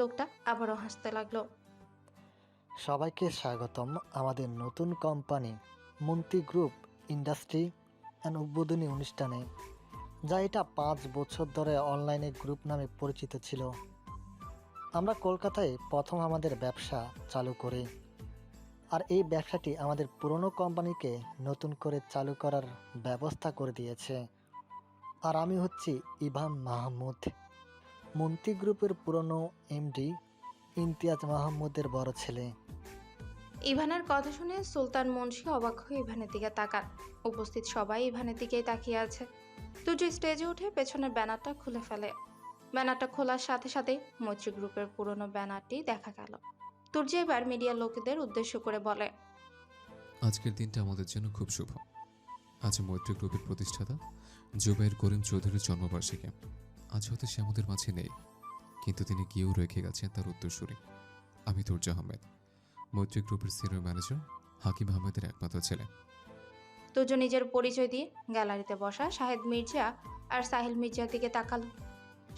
লোকটা আবারও হাসতে লাগলো। সবাইকে স্বাগতম আমাদের নতুন কোম্পানি মন্ত্রী গ্রুপ ইন্ডাস্ট্রি অ্যান্ড উদ্বোধনী অনুষ্ঠানে, যা এটা 5 বছর ধরে অনলাইনে গ্রুপ নামে পরিচিত ছিল। আমরা কলকাতায় প্রথম আমাদের ব্যবসা চালু করি, আর এই ব্যবসাটি আমাদের পুরনো কোম্পানিকে নতুন করে চালু করার ব্যবস্থা করে দিয়েছে। আর আমি হচ্ছি ইভান মাহমুদ, মন্ত্রী গ্রুপের পুরনো এমডি ইমতিয়াজ মাহমুদের বড় ছেলে। ইভানের কথা শুনে সুলতান মুন্সি অবাক হয়ে ইভানের দিকে তাকান। উপস্থিত সবাই ইভানের দিকেই তাকিয়ে আছে। তুর্য স্টেজে উঠে পেছনের ব্যানারটা খুলে ফেলে। ব্যানারটা খোলার সাথে সাথে মৈত্রী গ্রুপের পুরনো ব্যানারটি দেখা গেল। তুর্য এবার মিডিয়ার লোকেদের উদ্দেশ্য করে বলে, আজকের দিনটা আমাদের জন্য খুব শুভ। আজ মৈত্রী গ্রুপের প্রতিষ্ঠাতা জুবাইর করিম চৌধুরীর জন্মবার্ষিকী। আজ হয়তো সে আমাদের মাঝে নেই, কিন্তু তিনি গিয়েও রেখে গেছেন তার উত্তরসূরি। আমি তুর্য আহমেদ, মৈত্রী গ্রুপের সিনিয়র ম্যানেজার হাকিম আহমেদের একমাত্র ছেলে। তুর্য নিজের পরিচয় দিয়ে গ্যালারিতে বসা শাহেদ মির্জা আর সাহিল মির্জার দিকে তাকালো।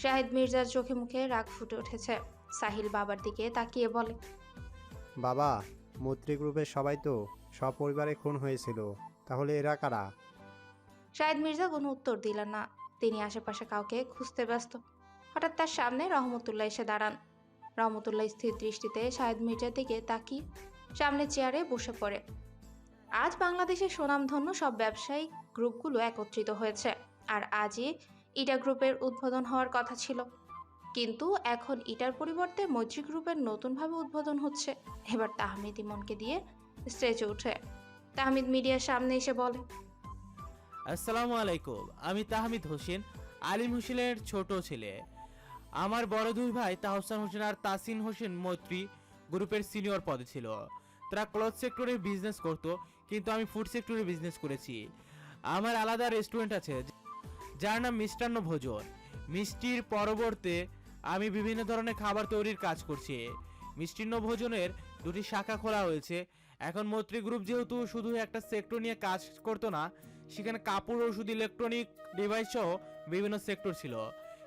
শাহেদ মির্জার চোখে মুখে রাগ ফুটে উঠেছে। সাহিল বাবার দিকে তাকিয়ে বলে, বাবা, মৈত্রী গ্রুপের সবাই তো সপরিবারে খুন হয়েছিল, তাহলে এরা কারা? শাহেদ মির্জা কোনো উত্তর দিলেন না। তিনি আশেপাশে কাউকে খুঁজতে ব্যস্ত। হঠাৎ তার সামনে রহমতুল্লাহ এসে দাঁড়ান। রহমতুল্লাহ স্থির দৃষ্টিতে শাহেদ মির্জার দিকে তাকিয়ে সামনে চেয়ারে বসে পড়ে। আজ বাংলাদেশের সুনামধন্য সব ব্যবসায়িক গ্রুপগুলো একত্রিত হয়েছে, আর আজই ইটা গ্রুপের উদ্বোধন হওয়ার কথা ছিল। কিন্তু এখন ইটার পরিবর্তে মৈত্রী গ্রুপের নতুনভাবে উদ্বোধন হচ্ছে। এবার তাহমিদ ইমনকে দিয়ে স্টেজে উঠে তাহমিদ মিডিয়ার সামনে এসে বলে, আসসালামু আলাইকুম। আমি তাহমিদ হোসেন, আলিম হোসেনের ছোট ছেলে। আমার বড় দুই ভাই তাহসান হোসেন আর তাসিন হোসেন মৈত্রী গ্রুপের সিনিয়র পদে ছিল। তারা ক্লথ সেক্টরে বিজনেস করত, কিন্তু আমি ফুড সেক্টরে বিজনেস করেছি। আমার আলাদা রেস্টুরেন্ট আছে যার নাম মিষ্টান্ন ভোজন। মিষ্টির পরবর্তী আমি বিভিন্ন ধরনের খাবার তৈরির কাজ করছি। মিষ্টান্ন ভোজনের 2টি শাখা খোলা হয়েছে। এখন মৈত্রী গ্রুপ যেহেতু শুধু একটা সেক্টর নিয়ে কাজ করতো না, সেখানে কাপড়, ওষুধ, ইলেকট্রনিক ডিভাইস সহ বিভিন্ন সেক্টর ছিল।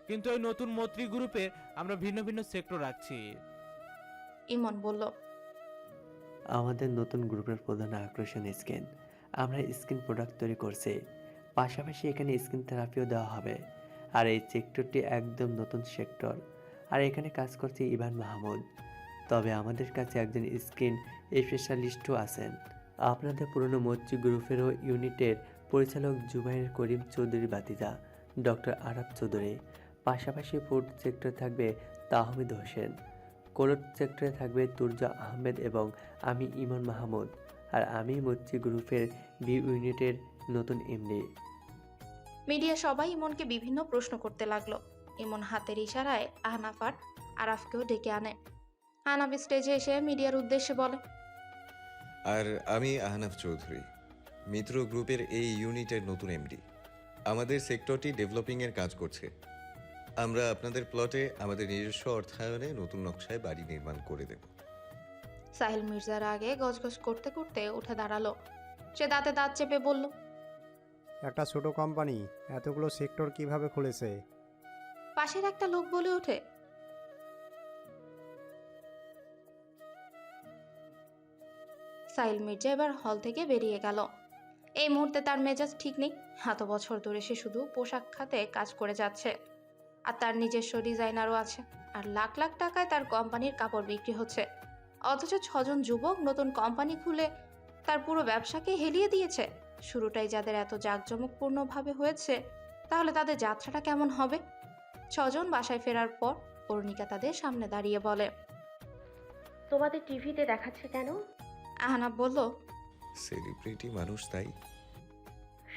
কিন্তু এই নতুন মৈত্রী গ্রুপে আমরা ভিন্ন ভিন্ন সেক্টর রাখছি। ইমন বলল, আমাদের নতুন গ্রুপের প্রধান আকর্ষণ স্কিন। আমরা স্কিন প্রোডাক্ট তৈরি করছি, পাশাপাশি এখানে স্কিন থেরাপিও দেওয়া হবে। আর এই সেক্টরটি একদম নতুন সেক্টর, আর এখানে কাজ করছে ইভান মাহমুদ। তবে আমাদের কাছে একজন স্কিন স্পেশালিস্টও আছেন। আপনাদের পুরনো মৈত্রী গ্রুপেরও ইউনিটের পরিচালক জুবাইর করিম চৌধুরী বাতিজা ডক্টর আরাফ চৌধুরী। পাশাপাশি ফুড সেক্টর থাকবে তাহমিদ হোসেন, ক্লথ সেক্টরে থাকবে তুর্য আহমেদ এবং আমি ইমন মাহমুদ। আর আমি মৈত্রী গ্রুপের বি ইউনিটের নতুন এমডি। মিডিয়া সবাই ইমনকে বিভিন্ন প্রশ্ন করতে লাগলো। ইমন হাতের ইশারায় আহনাফ আর আরাফকেও ডেকে আনে। আহনাফ স্টেজে এসে মিডিয়ার উদ্দেশ্যে বলে, আর আমি আহনাফ চৌধুরী, মিত্র গ্রুপের এই ইউনিটের নতুন এমডি। আমাদের সেক্টরটি ডেভেলপিংয়ের কাজ করছে। আমরা আপনাদের প্লটে আমাদের নিজস্ব অর্থায়নে নতুন নকশায় বাড়ি নির্মাণ করে দেব। সাহিল মির্জার আগে গজগজ করতে করতে উঠে দাঁড়ালো। সে দাঁতে দাঁত চেপে বলল, একটা ছোট কোম্পানি এতগুলো সেক্টর কিভাবে খুলেছে? পাশের একটা লোক বলে ওঠে, সাহিল মির্জা এবার হল থেকে বেরিয়ে গেল। এই মুহূর্তে তার মেজাজ ঠিক নেই। এত বছর ধরে সে শুধু পোশাক খাতে কাজ করে যাচ্ছে, আর তার নিজস্ব ডিজাইনারও আছে, আর লাখ লাখ টাকায় তার কোম্পানির কাপড় বিক্রি হচ্ছে। অথচ 6জন যুবক নতুন কোম্পানি খুলে তার পুরো ব্যবসাকে হেলিয়ে দিয়েছে। শুরুটাই যাদের এত জাঁকজমকপূর্ণভাবে হয়েছে, তাহলে তাদের যাত্রাটা কেমন হবে? 6জন বাসায় ফেরার পর অরুণিকা তাদের সামনে দাঁড়িয়ে বলে, তোমাদের টিভিতে দেখাচ্ছে কেন? আহনাফ বলল, সেলিব্রিটি মানুষ তাই।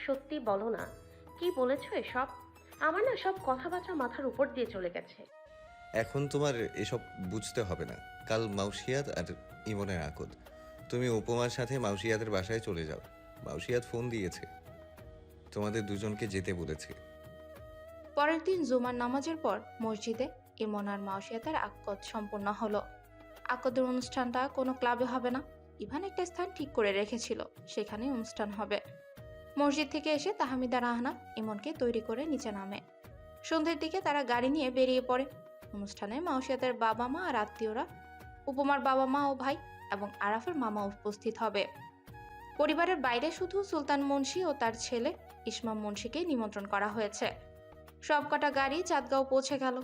সত্যি বলো না, কি বলেছো এসব? আমার না সব কথাবার্তা মাথার উপর দিয়ে চলে গেছে। এখন তোমার এসব বুঝতে হবে না। কাল মাউসিয়াত আর ইমনের আকদ। তুমি উপমার সাথে মাউসিয়াতের বাসায় চলে যাও। মাউসিয়াত ফোন দিয়েছে, তোমাদের দুজনকে যেতে বলেছে। পরের দিন জুমার নামাজের পর মসজিদে ইমন আর মাউসিয়াতের আকদ সম্পূর্ণ হলো। আকদের অনুষ্ঠানটা কোনো ক্লাবে হবে না। ইভান একটা স্থান ঠিক করে রেখেছিল, সেখানেই অনুষ্ঠান হবে। মসজিদ থেকে এসে তাহমিদ আর আহনাফ ইমনকে তৈরি করে নিচে নামে। সন্ধ্যের দিকে তারা গাড়ি নিয়ে বেরিয়ে পড়ে। অনুষ্ঠানে মাউসিয়াতের বাবা মা আর আত্মীয়রা, উপমার বাবা মা ও ভাই এবং আরাফের মামা উপস্থিত হবে। পরিবারের বাইরে শুধু সুলতান মুন্সি ও তার ছেলে ইসমাম মুন্সিকে নিমন্ত্রণ করা হয়েছে। সবকটা গাড়ি চাঁদগাঁও পৌঁছে গেল।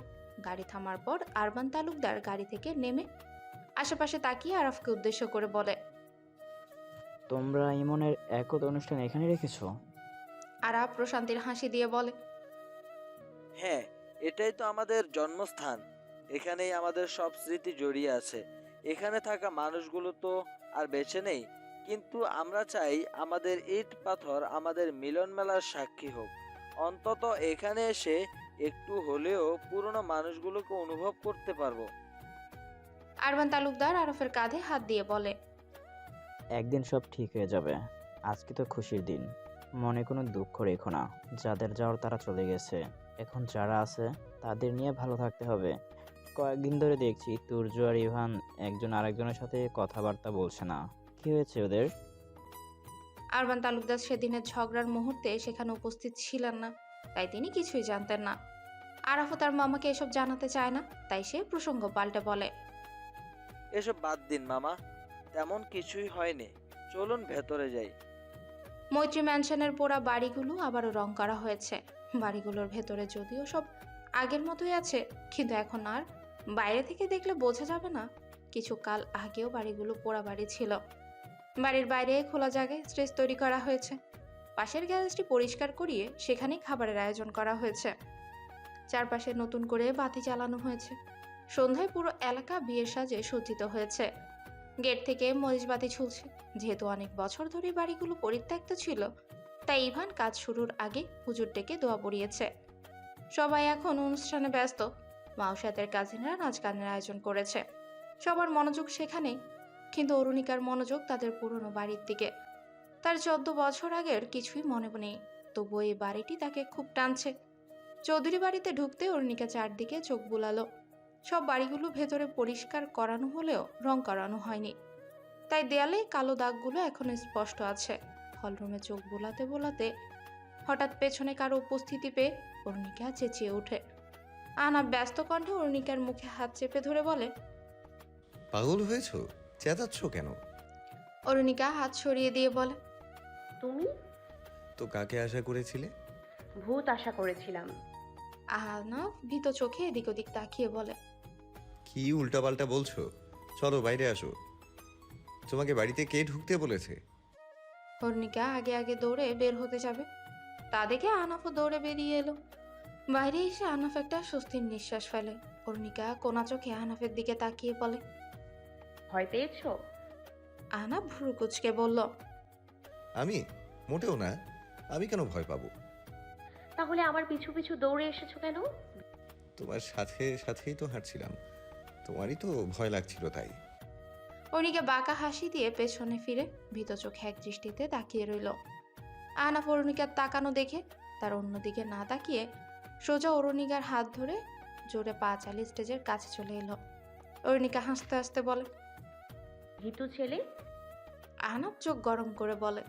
গাড়ি থামার পর আরমান তালুকদার গাড়ি থেকে নেমে আশেপাশে তাকিয়ে আরাফকে উদ্দেশ্য করে বলে, তোমরা ইমনের একত অনুষ্ঠান এখানে রেখেছো? আরাফ প্রশান্তির হাসি দিয়ে বলে, হ্যাঁ, এটাই তো আমাদের জন্মস্থান। এখানেই আমাদের সব স্মৃতি জড়িয়ে আছে। এখানে থাকা মানুষগুলো তো আর বেঁচে নেই, কিন্তু আমরা চাই আমাদের ইট পাথর আমাদের মিলন মেলার সাক্ষী হোক। অন্তত এখানে এসে একটু হলেও পুরনো মানুষগুলোকে অনুভব করতে পারবো। আরমান তালুকদার আরাফের কাঁধে হাত দিয়ে বলে, একদিন সব ঠিক হয়ে যাবে। আজকে তো খুশির দিন, মনে কোনো দুঃখ রেখো না। যাদের যাওয়ার তারা চলে গেছে, এখন যারা আছে তাদের নিয়ে ভালো থাকতে হবে। কয়েকদিন ধরে দেখছি তুর্য আর ইভান একজন আরেকজনের সাথে কথাবার্তা বলছে না। কি হয়েছে ওদের? আরমান তালুকদার সেদিনের ঝগড়ার মুহূর্তে সেখানে উপস্থিত ছিলেন না, তাই তিনি কিছুই জানতেন না। আরাফও তার মামাকে এসব জানাতে চায় না, তাই সে প্রসঙ্গ পাল্টে বলে, এসব বাদ দিন মামা, তেমন কিছুই হয়নি। চলুন ভেতরে যাই। মৈত্রী ম্যানশনের পোড়া বাড়িগুলো আবারও রং করা হয়েছে। বাড়িগুলোর ভেতরে যদিও সব আগের মতোই আছে, কিন্তু এখন আর বাইরে থেকে দেখলে বোঝা যাবে না কিছু কাল আগেও বাড়িগুলো পোড়া বাড়ি ছিল। বাড়ির বাইরে খোলা জায়গায় স্টেজ তৈরি করা হয়েছে। পাশের গ্যারেজটি পরিষ্কার করিয়ে সেখানেই খাবারের আয়োজন করা হয়েছে। চারপাশে নতুন করে বাতি জ্বালানো হয়েছে। সন্ধ্যায় পুরো এলাকা বিয়ের সাজে সজ্জিত হয়েছে। গেট থেকে মরিচবাতি ঝুলছে। যেহেতু অনেক বছর ধরে বাড়িগুলো পরিত্যক্ত ছিল, তাই ইভান কাজ শুরুর আগে হুজুর ডেকে দোয়া পড়িয়েছে। সবাই এখন অনুষ্ঠানে ব্যস্ত। মাউসাতের কাজিনরা নাচ গানের আয়োজন করেছে। সবার মনোযোগ সেখানেই, কিন্তু অরুণিকার মনোযোগ তাদের পুরনো বাড়ির দিকে। তার 14 বছর আগের কিছুই মনে নেই, তবুও এই বাড়িটি তাকে খুব টানছে। চৌধুরী বাড়িতে ঢুকতে অরুণিকা চারদিকে চোখ বুলালো। সব বাড়িগুলো ভেতরে পরিষ্কার করানো হলেও রং করানো হয়নি, তাই দেয়ালে কালো দাগগুলো এখনো স্পষ্ট আছে। হলরুমে চোখ বোলাতে বোলাতে হঠাৎ পেছনে কারো উপস্থিতি পেয়ে অরুণিকা চেঁচিয়ে ওঠে। আনা ব্যস্ত কণ্ঠে অরুণিকার মুখে হাত চেপে ধরে বলে, পাগল হয়েছো? চেঁচাচ্ছ কেন? অরুণিকা হাত সরিয়ে দিয়ে বলে, তুমি? তো কাকে আশা করেছিলে? ভূত আশা করেছিলাম। আহানা ভীত চোখে এদিক ওদিক তাকিয়ে বলে, কি উল্টাপাল্টা বলছো? চলো বাইরে আসো। তোমাকে বাড়িতে কে ঢুকতে বলেছে? অরুণিকা আগে আগে দৌড়ে বের হতে যাবে, তা দেখে আনাফও দৌড়ে বেরিয়ে এলো। বাইরে এসে আনাফ একটা স্বস্তির নিঃশ্বাস ফেলে। অরুণিকা কোনা চোখে আনাফের দিকে তাকিয়ে বলে, ভয় পেয়েছো? আনাফ ভ্রু কুচকে বলল, আমি? মোটেও না। আমি কেন ভয় পাবো? তাহলে আমার পিছু পিছু দৌড়ে এসেছো কেন? তোমার সাথে সাথেই তো হাঁটছিলাম। তোমারই তো ভয় লাগছিল তাই। অরুণিকা বাঁকা হাসি দিয়ে পেছনে ফিরে ভীত চোখে এক দৃষ্টিতে তাকিয়ে রইল। আনাফ অরুণিকার তাকানো দেখে তার অন্যদিকে না তাকিয়ে সোজা অরুণিকার হাত ধরে জোরে পা চালিয়ে স্টেজের কাছে চলে এলো। অরুণিকা হাসতে হাসতে বলে, ভীতু ছেলে। আনাফ চোখ গরম করে বলে,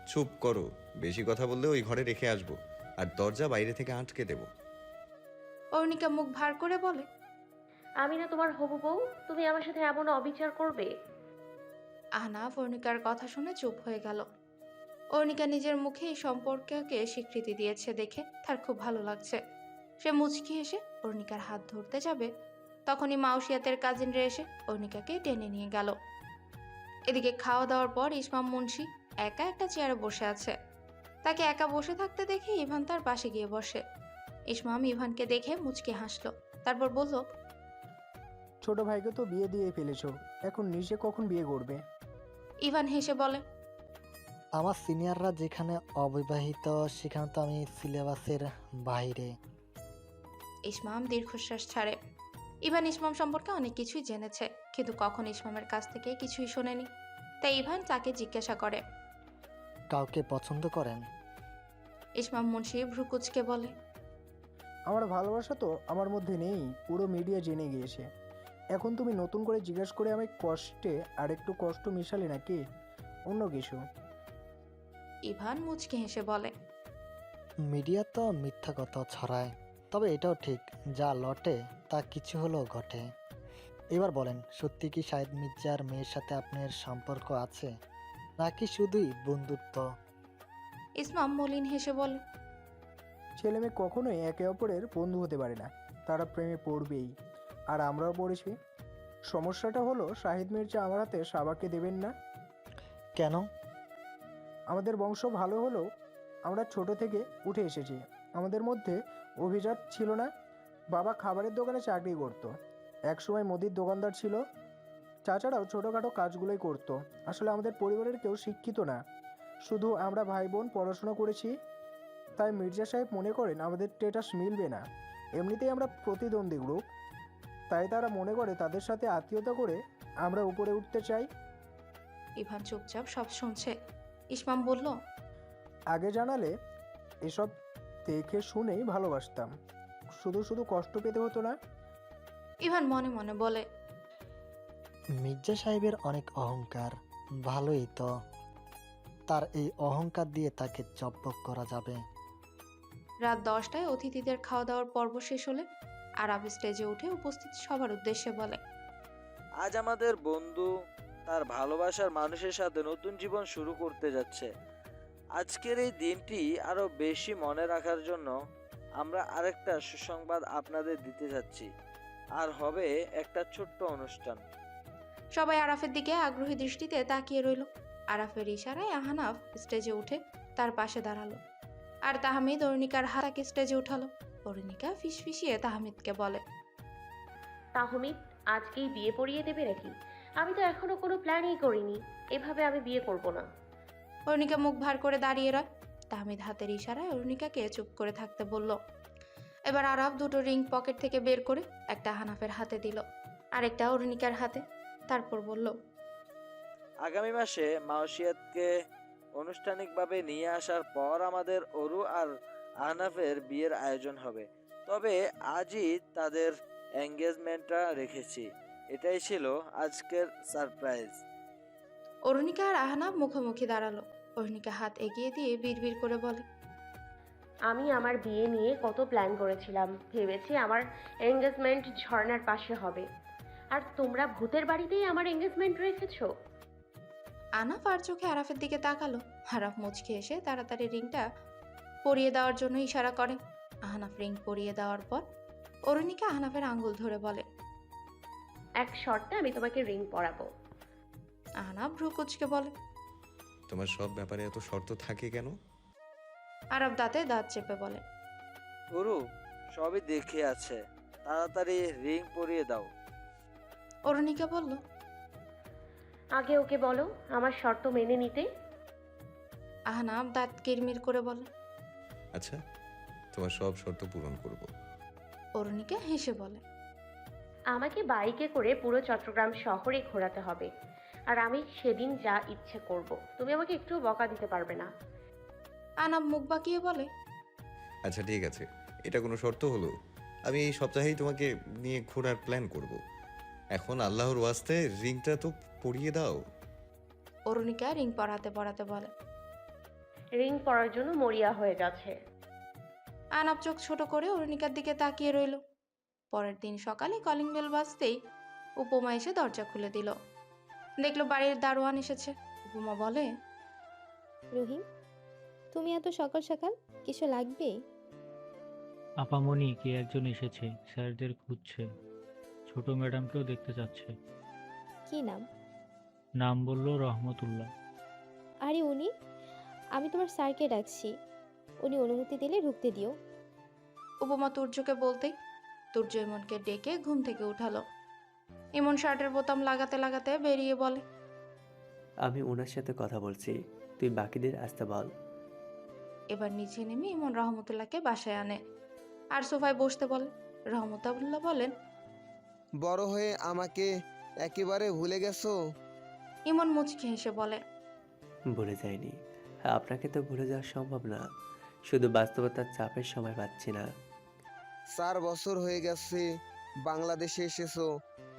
চুপ করো। বেশি কথা বললে ওই ঘরে রেখে আসবো, আর দরজা বাইরে থেকে আটকে দেবো। অরুণিকা মুখ ভার করে বলে, আমি না তোমার হবু বউ, তুমি আমার সাথে এমন অবিচার করবে? আহনাফ অরুণিকার কথা শুনে চুপ হয়ে গেল। অরুণিকা নিজের মুখে এই সম্পর্ককে স্বীকৃতি দিয়েছে দেখে তার খুব ভালো লাগছে। সে মুচকি এসে অরুণিকার হাত ধরতে যাবে, তখনই মাউসিয়াতের কাজিনরা এসে অরুণিকাকে টেনে নিয়ে গেল। এদিকে খাওয়া দাওয়ার পর ইসমাম মুন্সি একা একটা চেয়ারে বসে আছে। তাকে একা বসে থাকতে দেখে ইভান তার পাশে গিয়ে বসে। ইসমাম ইভানকে দেখে মুচকি হাসলো, তারপর বলল, ছোট ভাইকে তো বিয়ে দিয়ে ফেলেছো, এখন নিজে কখন বিয়ে করবে? ইভান হেসে বলে, আমার সিনিয়ররা যেখানে অবিবাহিত সেখানে তো আমি সিলেবাসের বাইরে। ইসমাম দীর্ঘশ্বাস ছাড়ে। ইভান ইসমাম সম্পর্কে অনেক কিছুই জেনেছে, কিন্তু কখন ইসমামের কাছ থেকে কিছুই শোনেনি, তাই ইভান তাকে জিজ্ঞাসা করে, কাউকে পছন্দ করেন? ইসমাম মুন্সি ভ্রুকুচকে বলে, আমার ভালোবাসা তো আমার মধ্যে নেই, পুরো মিডিয়া জেনে গিয়েছে। এখন তুমি নতুন করে জিজ্ঞেস করে আমি কষ্টে আর একটু কষ্ট মিশালি নাকি অন্য কিছু? ইভান মুচকে হেসে বলে, মিডিয়া তো মিথ্যা কথা ছড়ায়, তবে এটাও ঠিক, যা লটে তা কিছু হলেও ঘটে। এবার বলেন, সত্যি কি শাহেদ মির্জার মেয়ের সাথে আপনার সম্পর্ক আছে, নাকি শুধুই বন্ধুত্ব? ইসমাম মলিন হেসে বলে, ছেলে মেয়ে কখনোই একে অপরের বন্ধু হতে পারে না, তারা প্রেমে পড়বেই। আর আমরাও পড়েছি। সমস্যাটা হলো শাহিদ মির্জা আমার হাতে সাবাকে দেবেন না। কেন? আমাদের বংশ ভালো হলেও আমরা ছোট থেকে উঠে এসেছি। আমাদের মধ্যে অভিজাত ছিল না। বাবা খাবারের দোকানে চাকরি করতো, একসময় মুদির দোকানদার ছিল। চাচারাও ছোটোখাটো কাজগুলোই করতো। আসলে আমাদের পরিবারের কেউ শিক্ষিত না, শুধু আমরা ভাই বোন পড়াশোনা করেছি। তাই মির্জা সাহেব মনে করেন আমাদের স্টেটাস মিলবে না। এমনিতেই আমরা প্রতিদ্বন্দ্বী গ্রুপ, তাই তারা মনে করে তাদের সাথে আত্মীয়তা করে আমরা উপরে উঠতে চাই। ইভান চুপচাপ সব শুনছে। ইসমাম বলল, আগে জানালে এসব দেখে শুনেই ভালোবাসতাম, শুধু শুধু কষ্ট পেতে হতো না। ইভান মনে মনে বলে, মির্জা সাহেবের অনেক অহংকার, ভালোই তো। তার এই অহংকার দিয়ে তাকে জব্দ করা যাবে। রাত 10টায় অতিথিদের খাওয়া দাওয়ার পর্ব শেষ হলে আরাব স্টেজে উঠে উপস্থিত সবার উদ্দেশ্যে বলে, আজ আমাদের বন্ধু তার ভালোবাসার মানুষের সাথে নতুন জীবন শুরু করতে যাচ্ছে। আজকের এই দিনটি আরো বেশি মনে রাখার জন্য আমরা আরেকটা সুসংবাদ আপনাদের দিতে যাচ্ছি। আর হবে একটা ছোট্ট অনুষ্ঠান। সবাই আরাফের দিকে আগ্রহী দৃষ্টিতে তাকিয়ে রইল। আরাফের ইশারায় আহনাফ স্টেজে উঠে তার পাশে দাঁড়ালো, আর তাহমিদ অরুণিকার হাতাকে স্টেজে উঠালো। অরুণিকা ফিসফিসিয়ে তাহমিদকে বলে, তাহমিদ আজকেই বিয়ে পড়িয়ে দেবে নাকি? আমি তো এখনো কোনো প্ল্যানই করিনি। এভাবে আমি বিয়ে করব না। অরুণিকা মুখ ভার করে দাঁড়িয়ে রয়। তাহমিদ হাতের ইশারায় অরুণিকাকে চুপ করে থাকতে বলল। এবার আরাফ দুটো রিং পকেট থেকে বের করে একটা আহনাফের হাতে দিল, আরেকটা অরুণিকার হাতে। তারপর বলল, আগামী মাসে মাওসিয়াতকে আনুষ্ঠানিকভাবে নিয়ে আসার পর আমাদের অরু আর আহনাফের বিয়ের আয়োজন হবে। তবে আজই তাদের এঙ্গেজমেন্টটা রেখেছি। এটাই ছিল আজকের সারপ্রাইজ। অরুণিকা আর আহনাফ মুখোমুখি দাঁড়ালো। অরুণিকা হাত এগিয়ে দিয়ে বিড়বিড় করে বলে, আমি আমার বিয়ে নিয়ে কত প্ল্যান করেছিলাম। ভেবেছি আমার এঙ্গেজমেন্ট ঝর্ণার পাশে হবে, আর তোমরা ভূতের বাড়িতেই আমার এঙ্গেজমেন্ট রেখেছো। আহনাফ আর চোখে আরাফের দিকে তাকালো। আরাফ মুচকে এসে তাড়াতাড়ি রিংটা পরিয়ে দেওয়ার জন্য ইশারা করে। আহনাফ রিং পরিয়ে দেওয়ার পর অরুণিকা আহনাফের আঙ্গুল ধরে বলে, এক শর্তে আমি তোমাকে রিং পরাবো। আহনাফ ভ্রু কুচকে বলে, তোমার সব ব্যাপারে এত শর্ত থাকে কেন? আরাফ দাঁতে দাঁত চেপে বলে, অরু সবই দেখে আছে, তাড়াতাড়ি রিং পরিয়ে দাও। অরুণিকা বলল, আগে ওকে বলো আমার শর্ত মেনে নিতে। আহনাফ দাঁত কিরমির করে বলে, আচ্ছা, তোমার সব শর্ত পূরণ করব। অরুণিকা হেসে বলে, আমাকে বাইকে করে পুরো চট্টগ্রাম শহরে ঘোরাতে হবে, আর আমি সেদিন যা ইচ্ছে করব। তুমি আমাকে একটু বকা দিতে পারবে না। আহনাফ মুখ বাঁকিয়ে বলে, আচ্ছা ঠিক আছে, এটা কোনো শর্ত হলো? আমি এই সপ্তাহেই তোমাকে নিয়ে ঘোরার প্ল্যান করব। এখন আল্লাহর ওয়াস্তে রিংটা তো পরিয়ে দাও। অরুণিকা রিং পরাতে পরাতে বলে, রিং পরার জন্য মরিয়া হয়ে যাচ্ছে। আহনাফ চোখ ছোট করে অরুণিকার দিকে তাকিয়ে রইল। পরের দিন সকালে কলিং বেল বাজতেই উপমা এসে দরজা খুলে দিল। দেখলো বাড়ির দারোয়ান এসেছে। উপমা বলে, রহিম, তুমি এত সকাল সকাল, কিছু লাগবে? আপামনি কে একজন এসেছে, স্যারদের খুঁজছে, ছোট ম্যাডামকেও দেখতে চাচ্ছে। কি নাম? নাম বলল রহমতুল্লাহ। আরে উনি? আমি তোমার স্যারকে ডাকছি, উনি অনুমতি দিলে ঢুকতে দিও। উপমা তুর্যকে বলতেই তুর্য ইমনকে ডেকে ঘুম থেকে উঠালো। ইমন শার্টের বোতাম লাগাতে লাগাতে বেরিয়ে বলে, আমি ওনার সাথে কথা বলছি, তুই বাকিদের আসতে বল। এবার নিচে নেমে ইমন রহমতুল্লাহকে বাসায় আনে আর সোফায় বসতে বলে। রহমতুল্লাহ বলেন, বড় হয়ে আমাকে একেবারে ভুলে গেছো? ইমন মুচকি হেসে বলে, ভুলে যায়নি, আপনাকে তো ভুলে যাওয়া সম্ভব না, শুধু বাস্তবতার চাপের সময় পাচ্ছি না। 4 বছর হয়ে গেছে বাংলাদেশে এসেছো,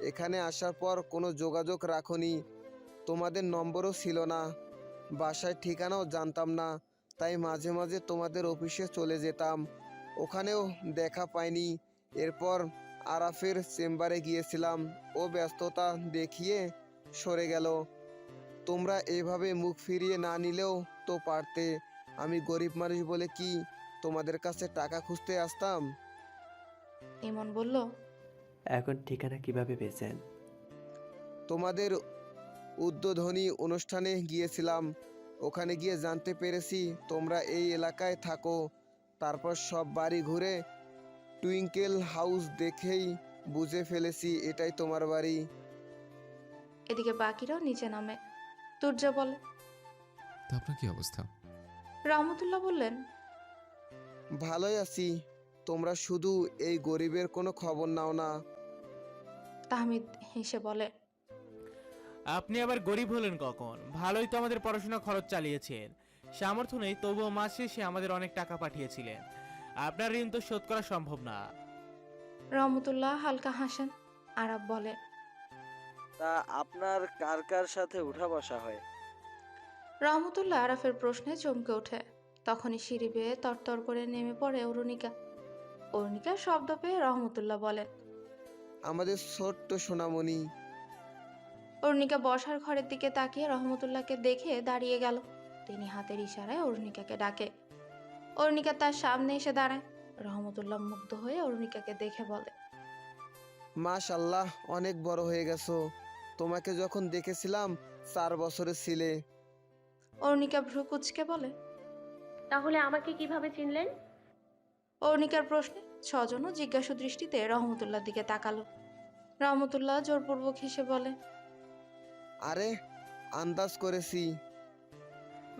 এখানে আসার পর কোনো যোগাযোগ রাখোনি, তোমাদের নম্বরও ছিল না, বাসায় ঠিকানাও জানতাম না, তাই মাঝে মাঝে তোমাদের অফিসে চলে যেতাম, ওখানেও দেখা পাইনি। এরপর আরাফের চেম্বারে গিয়েছিলাম, ও ব্যস্ততা দেখিয়ে সরে গেল। তোমরা এভাবে মুখ ফিরিয়ে না নিলেও তো পারতে। আমি গরিব মানুষ বলে কি তোমাদের কাছে টাকা খুঁজতে আসতাম? ইমন বলল, এখন ঠিকানা কিভাবে পেয়েছেন? তোমাদের উদ্বোধনী অনুষ্ঠানে গিয়েছিলাম, ওখানে গিয়ে জানতে পেরেছি তোমরা এই এলাকায় থাকো। তারপর সব বাড়ি ঘুরে টুইঙ্কেল হাউস দেখেই বুঝে ফেলেছি এটাই তোমার বাড়ি। এদিকে বাকিরাও নিচে নামে। তুর্য বলে, তা আপনার কি অবস্থা? রহমতুল্লাহ বললেন, ভালোই আছি। তোমরা শুধু এই গরিবের কোনো খবর নাও না। তাহমিদ হেসে বলে, আপনি আবার গরিব হলেন কখন? ভালোই তো আমাদের পড়াশোনা খরচ চালিয়েছেন। সামর্থ্য নেই তবুও মাস শেষে আমাদের অনেক টাকা পাঠিয়েছিলেন। আপনার ঋণ তো শোধ করা সম্ভব না। রহমতুল্লাহ হালকা হাসেন। আরাব বলে, তা আপনার কার কার সাথে উঠা বসা হয়? রহমতুল্লাহ আরাফের প্রশ্নে চমকে ওঠে। তখনই সিঁড়ি বেয়ে তরতর করে নেমে পড়ে অরুণিকা। অরুণিকার শব্দ পেয়ে রহমতুল্লাহ বলেন, আমাদের ছোট্ট সোনামণি। অরুণিকা বসার ঘরের দিকে তাকিয়ে রহমতুল্লাহকে দেখে দাঁড়িয়ে গেল। তিনি হাতের ইশারায় অরুণিকাকে ডাকে। অরুণিকা তার সামনে এসে দাঁড়ায়। রহমতুল্লাহ মুগ্ধ হয়ে অরুণিকাকে দেখে বলে, মাশাল্লাহ, অনেক বড় হয়ে গেছো। তোমাকে যখন দেখেছিলাম 4 বছরের ছিলে। অরুণিকা ভ্রু কুঁচকে বলে, তাহলে আমাকে কিভাবে চিনলেন? অরুণিকার প্রশ্নে ছজনও জিজ্ঞাসু দৃষ্টিতে রহমতুল্লাহর দিকে তাকালো। রহমতুল্লাহ জোরপূর্বক হেসে বলে, আরে আন্দাজ করেছি।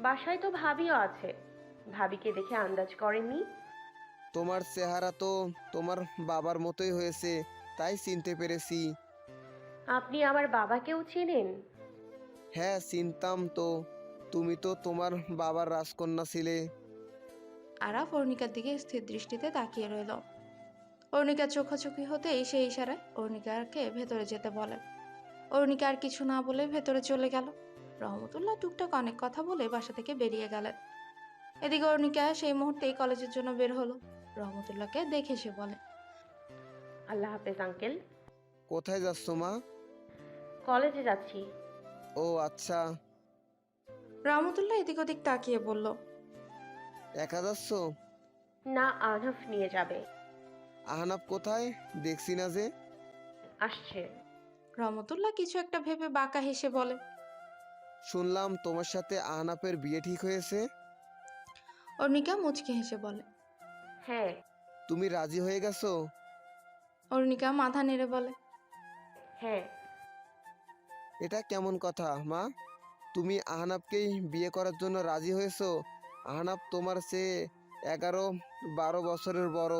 বাসায় তো ভাবিও আছে, ভাবিকে দেখে আন্দাজ করেননি? তোমার চেহারা তো তোমার বাবার মতোই হয়েছে, তাই চিনতে পেরেছি। আপনি আমার বাবাকেও চেনেন? হ্যাঁ, চিনতাম তো। তুমি তো তোমার বাবার রাজকন্যা ছিলে। আরাফ অরুণিকার দিকে স্থির দৃষ্টিতে তাকিয়ে রইল। অরুণিকা চোখাচোখি হতেই সেই ইশারায় অরুণিকাকে ভেতরে যেতে বলে। অরুণিকা আর কিছু না বলে ভেতরে চলে গেল। রহমতুল্লাহ টুকটাক অনেক কথা বলে বাসা থেকে বেরিয়ে গেলেন। এদিকে অরুণিকা সেই মুহূর্তেই কলেজের জন্য বের হলো। রহমতুল্লাহকে দেখে সে বলে, আল্লাহ হাফেজ আঙ্কেল। কোথায় যাচ্ছ মা? কলেজে যাচ্ছি। ও আচ্ছা। রহমতুল্লাহ এদিক ওদিক তাকিয়ে বলল, একা যাচ্ছ? না, আহনাফ নিয়ে যাবে। আহনাফ কোথায়? দেখছি না যে। আসছে। রহমতুল্লাহ কিছু একটা ভেবে বাঁকা হেসে বলে, শুনলাম তোমার সাথে আহনাফের বিয়ে ঠিক হয়েছে। অরুণিকা মুচকি হেসে বলে, হ্যাঁ। তুমি রাজি হয়ে গেছো? অরুণিকা মাথা নেড়ে বলে, হ্যাঁ। এটা কেমন কথা মা? তুমি আহনাফকেই বিয়ে করার জন্য রাজি হয়েছো? আহনাফ তোমার চেয়ে 11-12 বছরের বড়।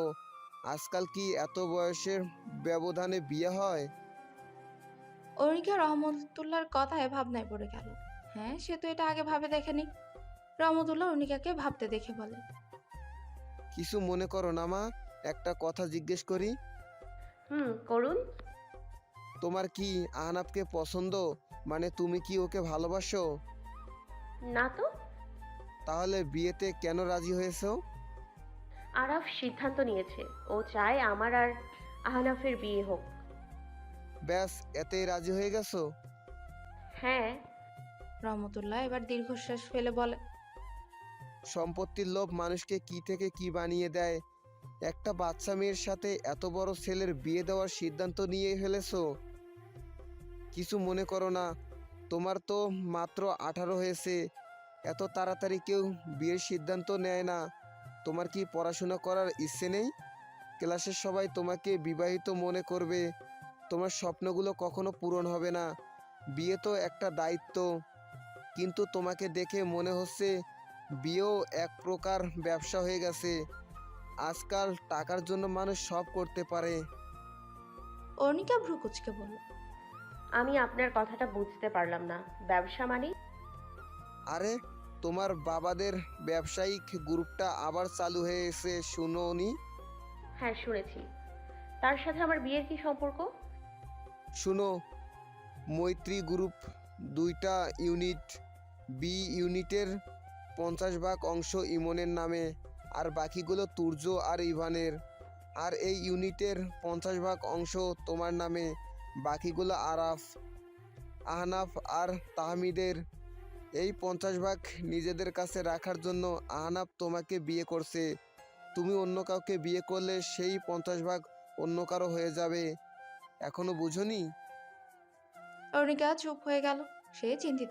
আজকাল কি এত বয়সের ব্যবধানে বিয়ে হয়? অরুণিকা রহমতুল্লাহর কথায় ভাবনায় পড়ে গেল। হ্যাঁ, সে তো এটা আগে ভাবে দেখেনি। রহমতুল্লাহ অরুণিকাকে ভাবতে দেখে বলে, কিছু মনে করো না মা, একটা কথা জিজ্ঞেস করি। করুন। তোমার কি আহনাফকে পছন্দ? মানে তুমি কি ওকে ভালোবাসো? না তো। তাহলে বিয়েতে কেন রাজি হয়েছো? আরাফ সিদ্ধান্ত নিয়েছে, ও চায় আমার আর আহনাফের বিয়ে হোক। ব্যাস, এতেই রাজি হয়ে গেছো? হ্যাঁ। রহমতুল্লাহ এবার দীর্ঘশ্বাস ফেলে বলে, সম্পত্তির লোভ মানুষকে কি থেকে কি বানিয়ে দেয়। একটা বাচ্চা মেয়ের সাথে এত বড় ছেলের বিয়ে দেওয়ার সিদ্ধান্ত নিয়ে ফেলেছো। কিছু মনে করো না, তোমার তো মাত্র 18 হয়েছে। এত তাড়াতাড়ি কেউ বিয়ের সিদ্ধান্ত নেয় না। তোমার কি পড়াশোনা করার ইচ্ছে নেই? ক্লাসের সবাই তোমাকে বিবাহিত মনে করবে। তোমার স্বপ্নগুলো কখনো পূরণ হবে না। বিয়ে তো একটা দায়িত্ব। কিন্তু তোমাকে দেখে মনে হচ্ছে বিয়েও এক প্রকার ব্যবসা হয়ে গেছে। আজকাল টাকার জন্য মানুষ সব করতে পারে। অরুণিকা ভ্রু কুচকে বলল, আমি আপনার কথাটা বুঝতে পারলাম না। ব্যবসা মানে? আরে, তোমার বাবাদের ব্যবসায়িক গ্রুপটা আবার চালু হয়েছে, শুনোনি? হ্যাঁ, শুনেছি। তার সাথে আমার বিয়ের কি সম্পর্ক? শুনো, মৈত্রী গ্রুপ 2টা ইউনিট। বি ইউনিটের 50 ভাগ অংশ ইমনের নামে, আর বাকিগুলো তুর্য আর ইভানের। আর এই ইউনিটের 50% অংশ তোমার নামে, বাকিগুলো আরাফ, আহনাফ আর তাহমিদের। এই 50% নিজেদের কাছে রাখার জন্য আহনাফ তোমাকে বিয়ে করছে। তুমি অন্য কাউকে বিয়ে করলে সেই 50% অন্য কারো হয়ে যাবে। এখনো বুঝোনি? অর্ণিকা চুপ হয়ে গেল। সে চিন্তিত